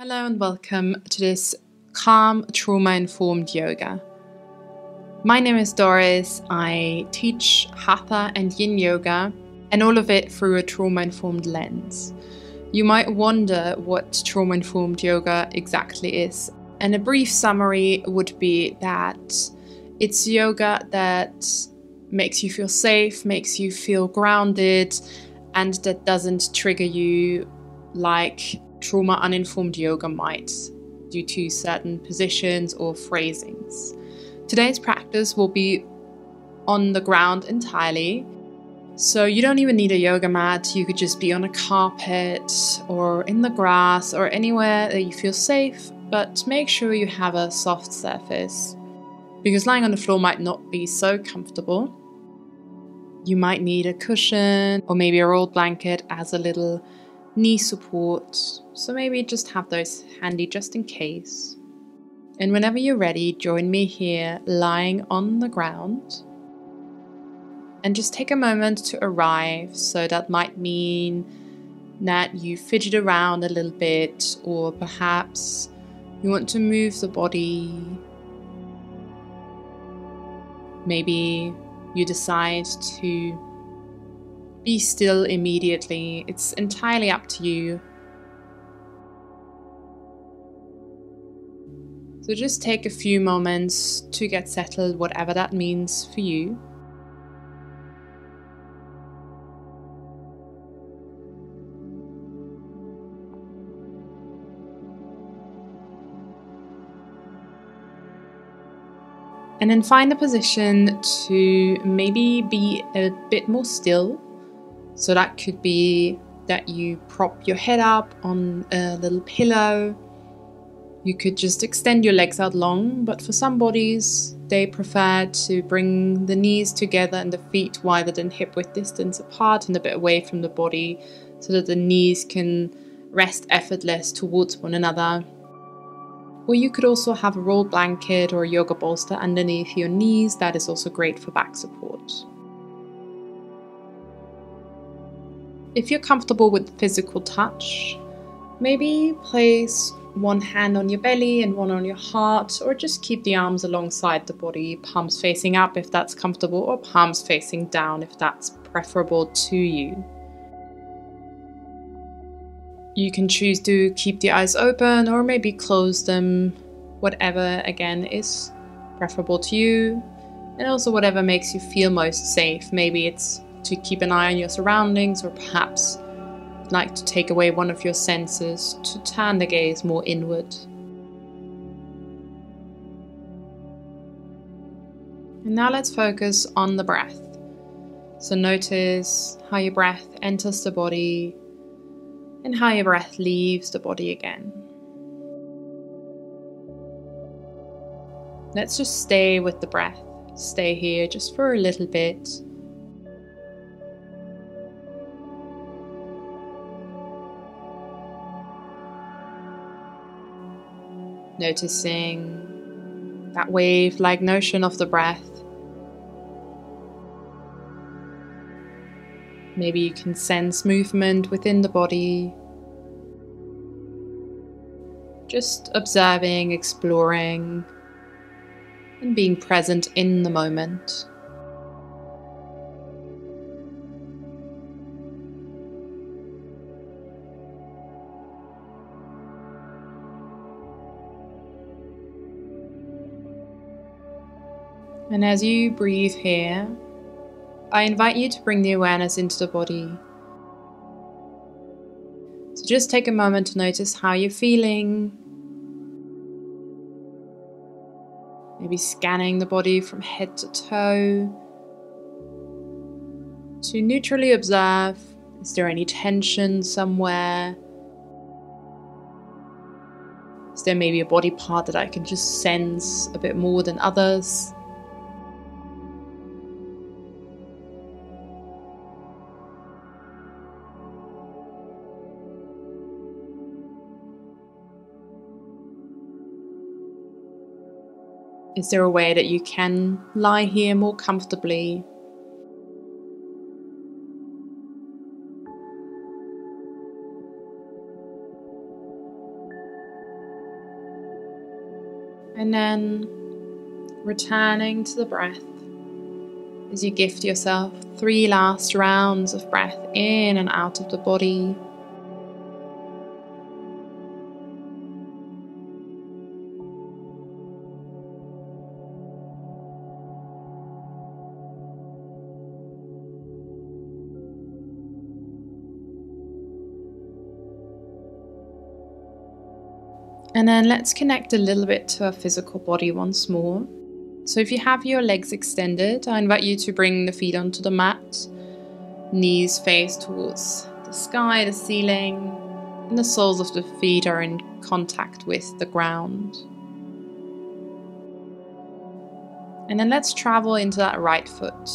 Hello and welcome to this calm, trauma-informed yoga. My name is Doris. I teach Hatha and Yin yoga, and all of it through a trauma-informed lens. You might wonder what trauma-informed yoga exactly is, and a brief summary would be that it's yoga that makes you feel safe, makes you feel grounded, and that doesn't trigger you like trauma uninformed yoga might due to certain positions or phrasings. Today's practice will be on the ground entirely, so you don't even need a yoga mat. You could just be on a carpet or in the grass or anywhere that you feel safe, but make sure you have a soft surface, because lying on the floor might not be so comfortable. You might need a cushion or maybe a rolled blanket as a little knee support, so maybe just have those handy just in case. And whenever you're ready, join me here lying on the ground and just take a moment to arrive. So that might mean that you fidget around a little bit, or perhaps you want to move the body. Maybe you decide to be still immediately. It's entirely up to you. So just take a few moments to get settled, whatever that means for you. And then find a position to maybe be a bit more still. So that could be that you prop your head up on a little pillow. You could just extend your legs out long, but for some bodies, they prefer to bring the knees together and the feet wider than hip-width distance apart and a bit away from the body, so that the knees can rest effortless towards one another. Or you could also have a rolled blanket or a yoga bolster underneath your knees. That is also great for back support. If you're comfortable with physical touch, maybe place one hand on your belly and one on your heart, or just keep the arms alongside the body, palms facing up if that's comfortable, or palms facing down if that's preferable to you. You can choose to keep the eyes open or maybe close them, whatever again is preferable to you, and also whatever makes you feel most safe. Maybe it's to keep an eye on your surroundings, or perhaps you'd like to take away one of your senses to turn the gaze more inward. And now let's focus on the breath. So notice how your breath enters the body and how your breath leaves the body again. Let's just stay with the breath. Stay here just for a little bit. Noticing that wave-like notion of the breath. Maybe you can sense movement within the body. Just observing, exploring, and being present in the moment. And as you breathe here, I invite you to bring the awareness into the body. So just take a moment to notice how you're feeling. Maybe scanning the body from head to toe. To neutrally observe, is there any tension somewhere? Is there maybe a body part that I can just sense a bit more than others? Is there a way that you can lie here more comfortably? And then returning to the breath as you gift yourself 3 last rounds of breath in and out of the body. And then let's connect a little bit to our physical body once more. So if you have your legs extended, I invite you to bring the feet onto the mat. Knees face towards the sky, the ceiling, and the soles of the feet are in contact with the ground. And then let's travel into that right foot.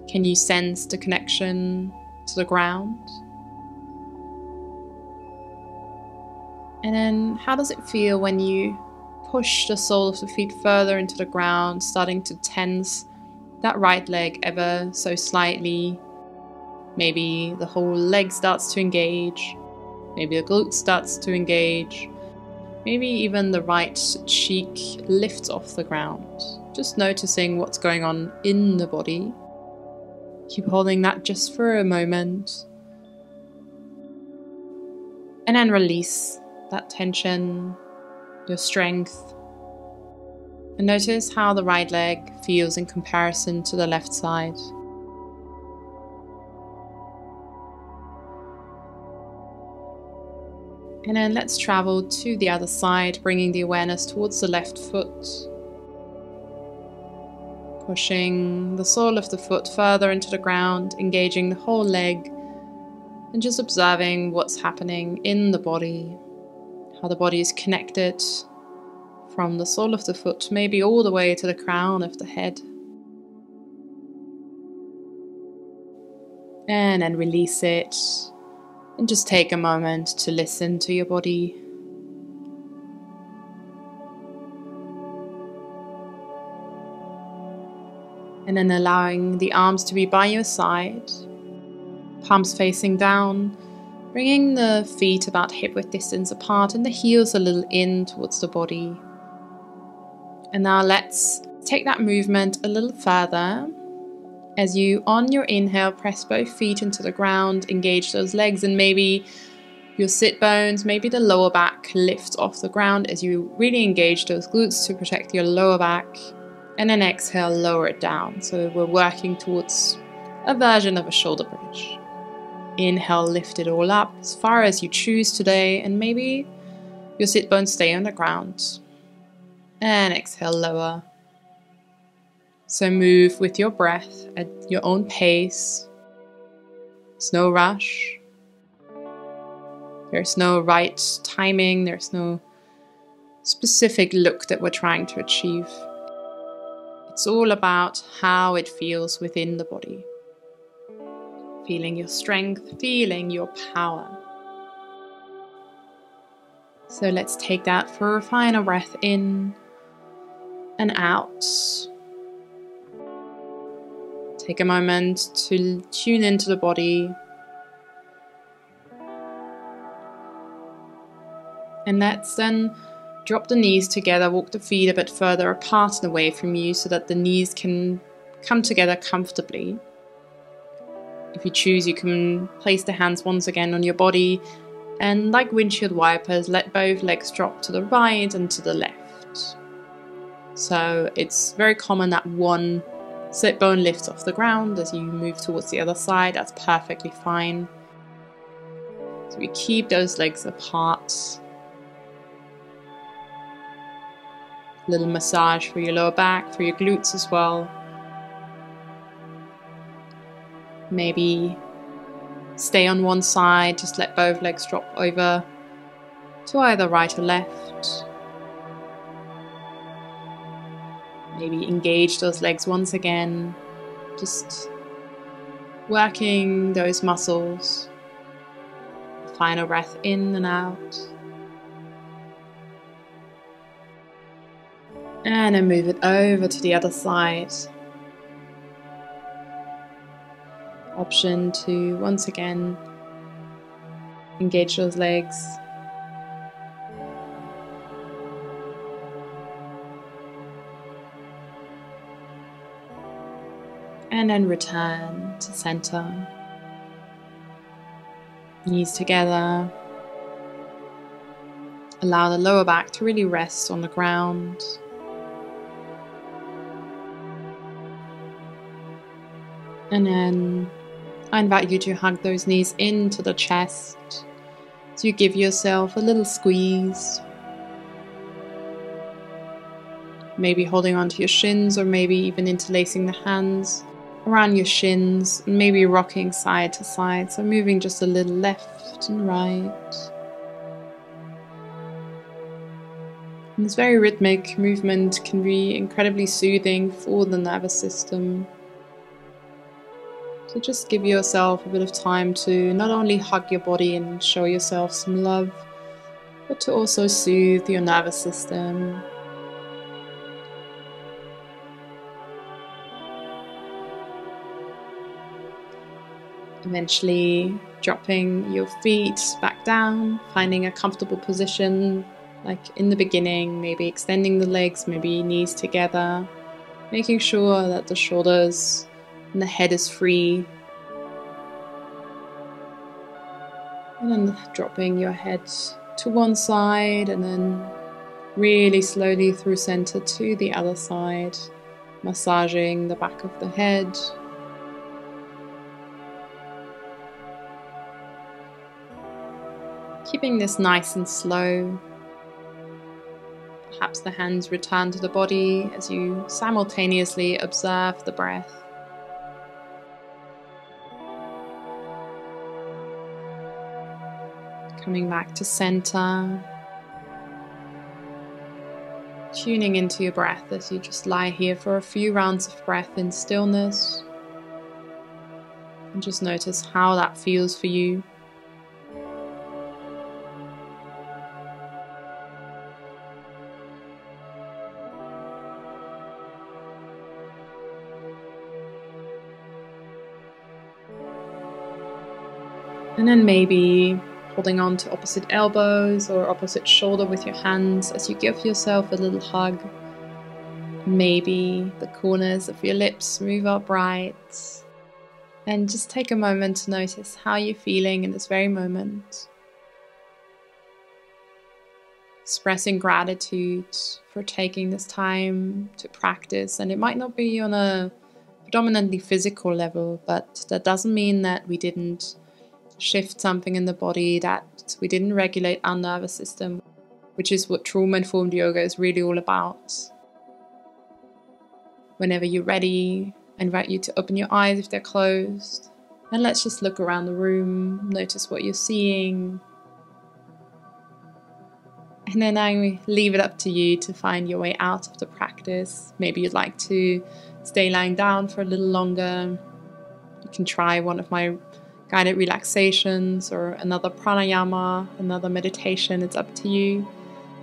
Can you sense the connection to the ground? And then how does it feel when you push the sole of the feet further into the ground, starting to tense that right leg ever so slightly? Maybe the whole leg starts to engage. Maybe the glute starts to engage. Maybe even the right cheek lifts off the ground. Just noticing what's going on in the body. Keep holding that just for a moment. And then release that tension, your strength. And notice how the right leg feels in comparison to the left side. And then let's travel to the other side, bringing the awareness towards the left foot. Pushing the sole of the foot further into the ground, engaging the whole leg, and just observing what's happening in the body, how the body is connected from the sole of the foot, maybe all the way to the crown of the head. And then release it, and just take a moment to listen to your body. And then allowing the arms to be by your side, palms facing down, bringing the feet about hip-width distance apart and the heels a little in towards the body. And now let's take that movement a little further. As you, on your inhale, press both feet into the ground, engage those legs, and maybe your sit bones, maybe the lower back lifts off the ground as you really engage those glutes to protect your lower back. And then exhale, lower it down. So we're working towards a version of a shoulder bridge. Inhale, lift it all up as far as you choose today, and maybe your sit bones stay on the ground. And exhale, lower. So move with your breath at your own pace. There's no rush. There's no right timing. There's no specific look that we're trying to achieve. It's all about how it feels within the body. Feeling your strength, feeling your power. So let's take that for a final breath in and out. Take a moment to tune into the body. And let's then drop the knees together, walk the feet a bit further apart and away from you so that the knees can come together comfortably. If you choose, you can place the hands once again on your body and, like windshield wipers, let both legs drop to the right and to the left. So it's very common that one sit bone lifts off the ground as you move towards the other side. That's perfectly fine. So we keep those legs apart. Little massage for your lower back, for your glutes as well. Maybe stay on one side, just let both legs drop over to either right or left. Maybe engage those legs once again, just working those muscles. Final breath in and out. And then move it over to the other side. Option to once again engage those legs. And then return to center. Knees together. Allow the lower back to really rest on the ground. And then I invite you to hug those knees into the chest. So you give yourself a little squeeze. Maybe holding onto your shins, or maybe even interlacing the hands around your shins, and maybe rocking side to side. So moving just a little left and right. And this very rhythmic movement can be incredibly soothing for the nervous system. So just give yourself a bit of time to not only hug your body and show yourself some love, but to also soothe your nervous system. Eventually dropping your feet back down, finding a comfortable position, like in the beginning, maybe extending the legs, maybe knees together, making sure that the shoulders and the head is free. And then dropping your head to one side and then really slowly through center to the other side, massaging the back of the head. Keeping this nice and slow. Perhaps the hands return to the body as you simultaneously observe the breath. Coming back to center. Tuning into your breath as you just lie here for a few rounds of breath in stillness. And just notice how that feels for you. And then maybe holding on to opposite elbows or opposite shoulder with your hands as you give yourself a little hug. Maybe the corners of your lips move upright. And just take a moment to notice how you're feeling in this very moment. Expressing gratitude for taking this time to practice. And it might not be on a predominantly physical level, but that doesn't mean that we didn't shift something in the body, that we didn't regulate our nervous system, which is what trauma-informed yoga is really all about. Whenever you're ready, I invite you to open your eyes if they're closed, and let's just look around the room, notice what you're seeing, and then I leave it up to you to find your way out of the practice. Maybe you'd like to stay lying down for a little longer. You can try one of my guided relaxations or another pranayama, another meditation. It's up to you.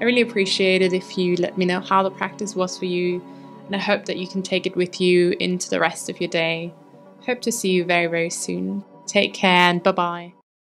I really appreciate it if you let me know how the practice was for you, and I hope that you can take it with you into the rest of your day. Hope to see you very, very soon. Take care and bye-bye.